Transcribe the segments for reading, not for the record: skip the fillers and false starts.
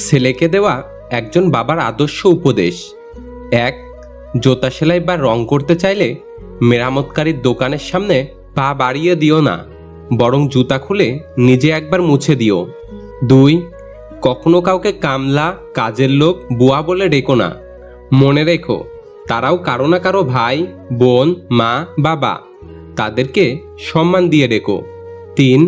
ছেলেকে দেওয়া একজন বাবার আদর্শ উপদেশ। ১. জুতা সেলাই বা রং করতে চাইলে মেরামতকারীর দোকানের সামনে পা বাড়িয়ে দিও না, বরং জুতা খুলে নিজে একবার মুছে দিও। ২. কখনো কাউকে কামলা, কাজের লোক, বুয়া বলে ডেকো না। মনে রেখো, তারাও কারো না কারো ভাই, বোন, মা, বাবা। তাদেরকে সম্মান দিয়ে ডেকো। ৩.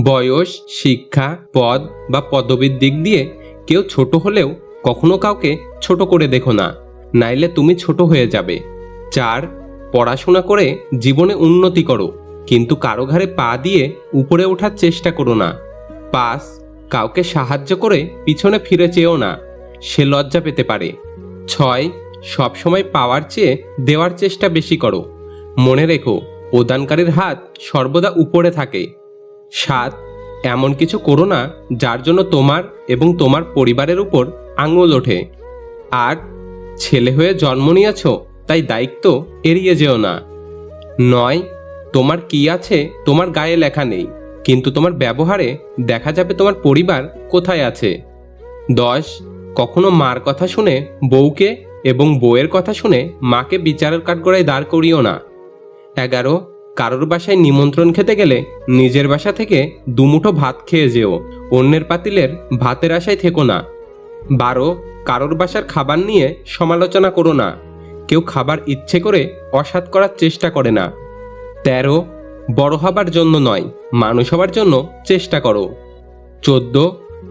বয়স, শিক্ষা, পদ বা পদবীর দিক দিয়ে কেউ ছোট হলেও কখনো কাউকে ছোট করে দেখো না, নাইলে তুমি ছোট হয়ে যাবে। ৪. পড়াশোনা করে জীবনে উন্নতি করো, কিন্তু কারো ঘাড়ে পা দিয়ে উপরে ওঠার চেষ্টা করো না। ৫. কাউকে সাহায্য করে পিছনে ফিরে চেয়েও না, সে লজ্জা পেতে পারে। ৬. সবসময় পাওয়ার চেয়ে দেওয়ার চেষ্টা বেশি করো, মনে রেখো প্রদানকারীর হাত সর্বদা উপরে থাকে। ৭. এমন কিছু করো না যার জন্য তোমার এবং তোমার পরিবারের উপর আঙুল ওঠে। ৮. ছেলে হয়ে জন্ম নিয়েছ, তাই দায়িত্ব এড়িয়ে যেও না। ৯. তোমার কি আছে তোমার গায়ে লেখা নেই, কিন্তু তোমার ব্যবহারে দেখা যাবে তোমার পরিবার কোথায় আছে। ১০. কখনো মার কথা শুনে বউকে এবং বউয়ের কথা শুনে মাকে বিচারের কাঠগড়ায় দাঁড় করিও না। ১১. কারোর বাসায় নিমন্ত্রণ খেতে গেলে নিজের বাসা থেকে দুমুঠো ভাত খেয়ে যেও, অন্যের পাতিলের ভাতের আশায় থেকো না। ১২. কারোর বাসার খাবার নিয়ে সমালোচনা করো না, কেউ খাবার ইচ্ছে করে অসাৎ করার চেষ্টা করে না। ১৩. বড় হবার জন্য নয়, মানুষ হবার জন্য চেষ্টা করো। ১৪.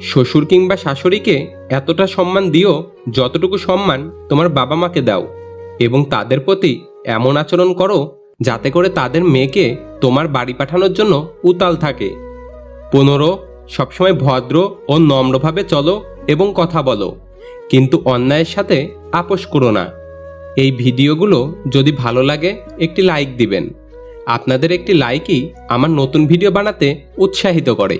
শ্বশুর কিংবা শাশুড়িকে এতটা সম্মান দিও যতটুকু সম্মান তোমার বাবা মাকে দাও, এবং তাদের প্রতি এমন আচরণ করো যাতে করে তাদের মেয়েকে তোমার বাড়ি পাঠানোর জন্য উতাল থাকে। ১৫. সবসময় ভদ্র ও নম্রভাবে চলো এবং কথা বলো, কিন্তু অন্যায়ের সাথে আপোষ করো না। এই ভিডিওগুলো যদি ভালো লাগে একটি লাইক দিবেন। আপনাদের একটি লাইকই আমার নতুন ভিডিও বানাতে উৎসাহিত করে।